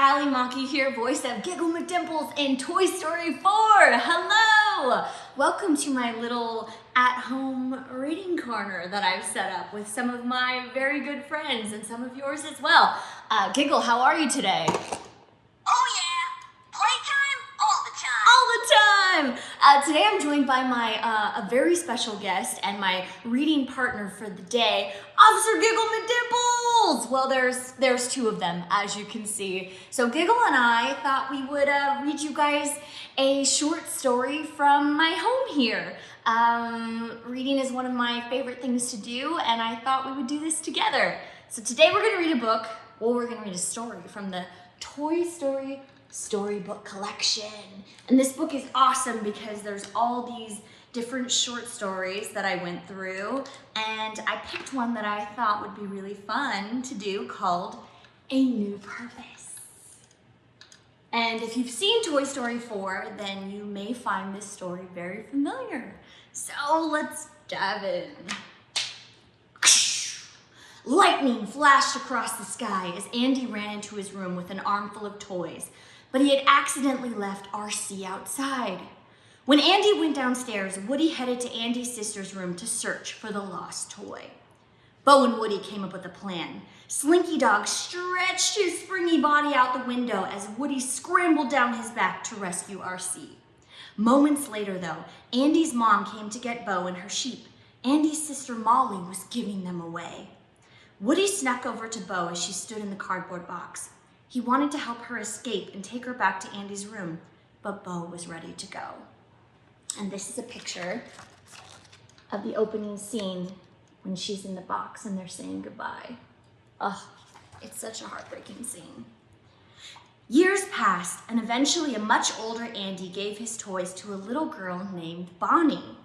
Ally Maki here, voice of Giggle McDimples in Toy Story 4. Hello! Welcome to my little at-home reading corner that I've set up with some of my very good friends and some of yours as well. Giggle, how are you today? Oh yeah! Playtime all the time! All the time! Today I'm joined by my a very special guest and my reading partner for the day, Officer Giggle McDimples! Well, there's two of them, as you can see. So Giggle and I thought we would read you guys a short story from my home here. Reading is one of my favorite things to do, and I thought we would do this together. So today we're gonna read a book. Well, we're gonna read a story from the Toy Story Storybook Collection. And this book is awesome because there's all these different short stories that I went through, and I picked one that I thought would be really fun to do called A New Purpose. And if you've seen Toy Story 4, then you may find this story very familiar. So let's dive in. Lightning flashed across the sky as Andy ran into his room with an armful of toys, but he had accidentally left RC outside. When Andy went downstairs, Woody headed to Andy's sister's room to search for the lost toy. Bo and Woody came up with a plan. Slinky Dog stretched his springy body out the window as Woody scrambled down his back to rescue RC. Moments later, though, Andy's mom came to get Bo and her sheep. Andy's sister Molly was giving them away. Woody snuck over to Bo as she stood in the cardboard box. He wanted to help her escape and take her back to Andy's room, but Bo was ready to go. And this is a picture of the opening scene when she's in the box and they're saying goodbye. Ugh, it's such a heartbreaking scene. Years passed, and eventually a much older Andy gave his toys to a little girl named Bonnie.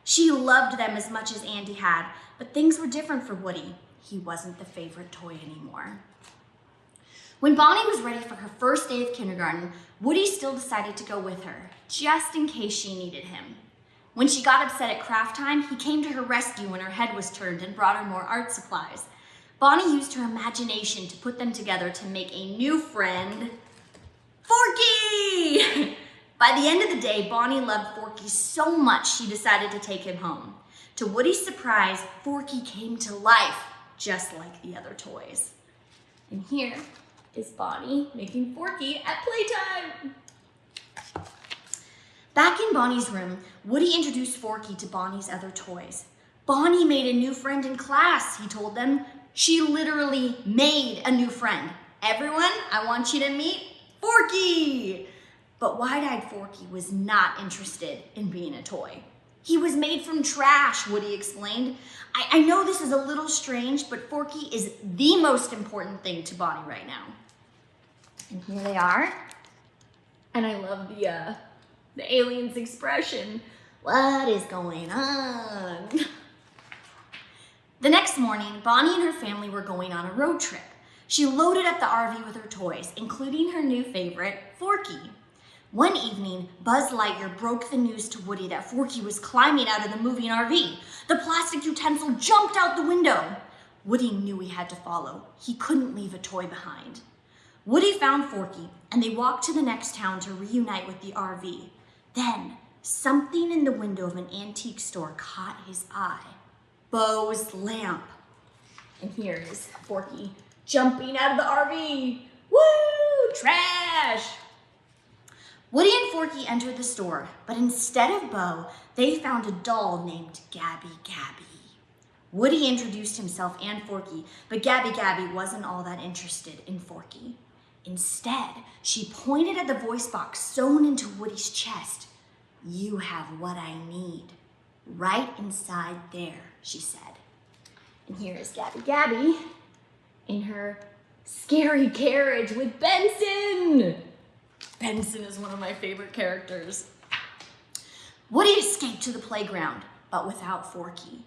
She loved them as much as Andy had, but things were different for Woody. He wasn't the favorite toy anymore. When Bonnie was ready for her first day of kindergarten, Woody still decided to go with her, just in case she needed him. When she got upset at craft time, he came to her rescue when her head was turned and brought her more art supplies. Bonnie used her imagination to put them together to make a new friend, Forky! By the end of the day, Bonnie loved Forky so much she decided to take him home. To Woody's surprise, Forky came to life, just like the other toys. And here is Bonnie making Forky at playtime. Back in Bonnie's room, Woody introduced Forky to Bonnie's other toys. Bonnie made a new friend in class, he told them. She literally made a new friend. Everyone, I want you to meet Forky. But wide-eyed Forky was not interested in being a toy. He was made from trash, Woody explained. I know this is a little strange, but Forky is the most important thing to Bonnie right now. And here they are. And I love the alien's expression. What is going on? The next morning, Bonnie and her family were going on a road trip. She loaded up the RV with her toys, including her new favorite, Forky. One evening, Buzz Lightyear broke the news to Woody that Forky was climbing out of the moving RV. The plastic utensil jumped out the window. Woody knew he had to follow. He couldn't leave a toy behind. Woody found Forky, and they walked to the next town to reunite with the RV. Then, something in the window of an antique store caught his eye. Bo's lamp. And here is Forky jumping out of the RV. Woo! Trash! Woody and Forky entered the store, but instead of Bo, they found a doll named Gabby Gabby. Woody introduced himself and Forky, but Gabby Gabby wasn't all that interested in Forky. Instead, she pointed at the voice box sewn into Woody's chest. "You have what I need. Right inside there," she said. And here is Gabby Gabby in her scary carriage with Benson. Benson is one of my favorite characters. Woody escaped to the playground, but without Forky.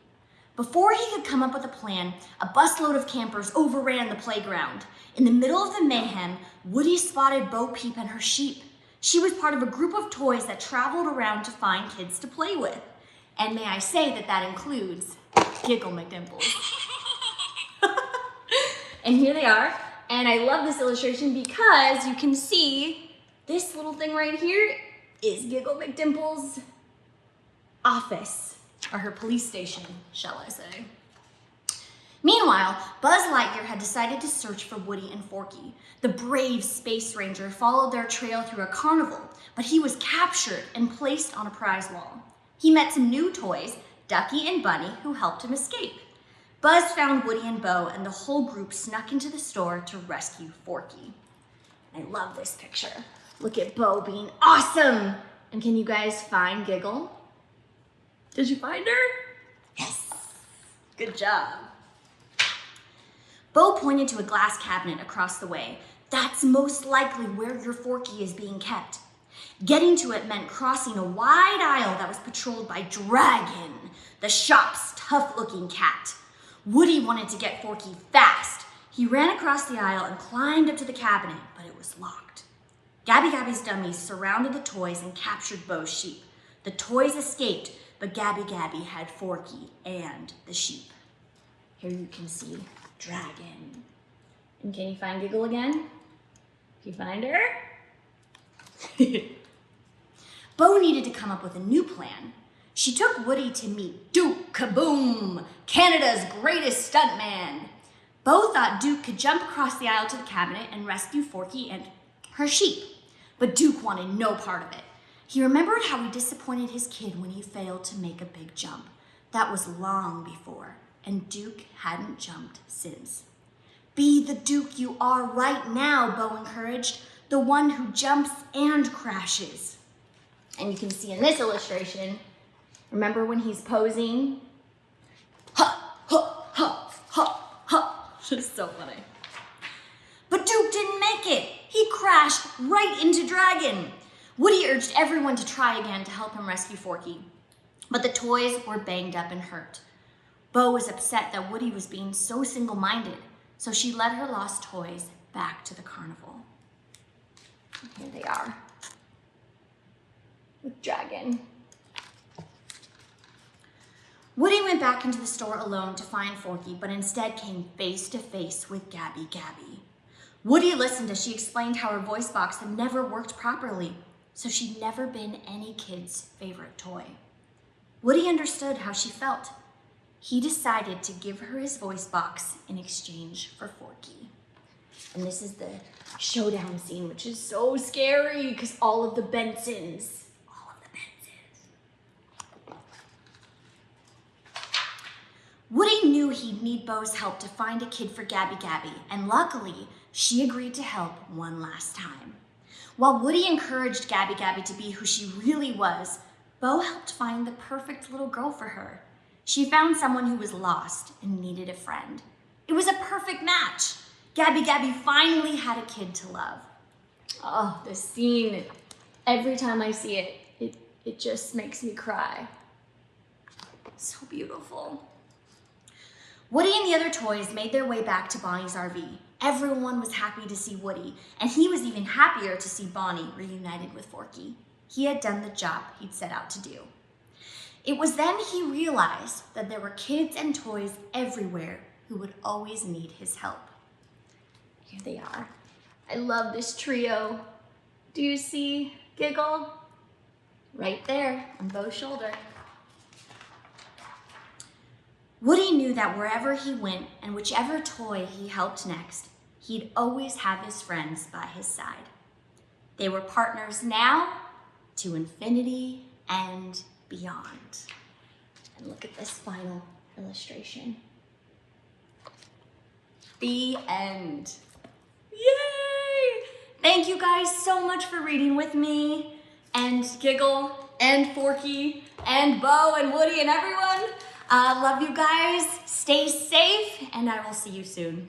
Before he could come up with a plan, a busload of campers overran the playground. In the middle of the mayhem, Woody spotted Bo Peep and her sheep. She was part of a group of toys that traveled around to find kids to play with. And may I say that that includes Giggle McDimples. And here they are. And I love this illustration because you can see this little thing right here is Giggle McDimples' office, or her police station, shall I say. Meanwhile, Buzz Lightyear had decided to search for Woody and Forky. The brave Space Ranger followed their trail through a carnival, but he was captured and placed on a prize wall. He met some new toys, Ducky and Bunny, who helped him escape. Buzz found Woody and Bo, and the whole group snuck into the store to rescue Forky. I love this picture. Look at Bo being awesome. And can you guys find Giggle? Did you find her? Yes. Good job. Bo pointed to a glass cabinet across the way. That's most likely where your Forky is being kept. Getting to it meant crossing a wide aisle that was patrolled by Dragon, the shop's tough-looking cat. Woody wanted to get Forky fast. He ran across the aisle and climbed up to the cabinet, but it was locked. Gabby Gabby's dummies surrounded the toys and captured Bo's sheep. The toys escaped, but Gabby Gabby had Forky and the sheep. Here you can see Dragon. And can you find Giggle again? Can you find her? Bo needed to come up with a new plan. She took Woody to meet Duke Kaboom, Canada's greatest stuntman. Bo thought Duke could jump across the aisle to the cabinet and rescue Forky and her sheep. But Duke wanted no part of it. He remembered how he disappointed his kid when he failed to make a big jump. That was long before, and Duke hadn't jumped since. Be the Duke you are right now, Bo encouraged, the one who jumps and crashes. And you can see in this illustration, remember when he's posing? Ha, ha, ha, ha, ha. It's so funny. But Duke didn't make it. He crashed right into Dragon. Woody urged everyone to try again to help him rescue Forky. But the toys were banged up and hurt. Bo was upset that Woody was being so single-minded, so she led her lost toys back to the carnival. Here they are, with Dragon. Woody went back into the store alone to find Forky, but instead came face to face with Gabby Gabby. Woody listened as she explained how her voice box had never worked properly, so she'd never been any kid's favorite toy. Woody understood how she felt. He decided to give her his voice box in exchange for Forky. And this is the showdown scene, which is so scary because all of the Bensons. Woody knew he'd need Bo's help to find a kid for Gabby Gabby, and luckily, she agreed to help one last time. While Woody encouraged Gabby Gabby to be who she really was, Bo helped find the perfect little girl for her. She found someone who was lost and needed a friend. It was a perfect match. Gabby Gabby finally had a kid to love. Oh, this scene, every time I see it, it just makes me cry. So beautiful. Woody and the other toys made their way back to Bonnie's RV. Everyone was happy to see Woody, and he was even happier to see Bonnie reunited with Forky. He had done the job he'd set out to do. It was then he realized that there were kids and toys everywhere who would always need his help. Here they are. I love this trio. Do you see Giggle? Right there on Bo's shoulder. Woody knew that wherever he went and whichever toy he helped next, he'd always have his friends by his side. They were partners now to infinity and beyond. And look at this final illustration. The end. Yay! Thank you guys so much for reading with me, and Giggle, and Forky, and Bo, and Woody, and everyone. Love you guys. Stay safe, and I will see you soon.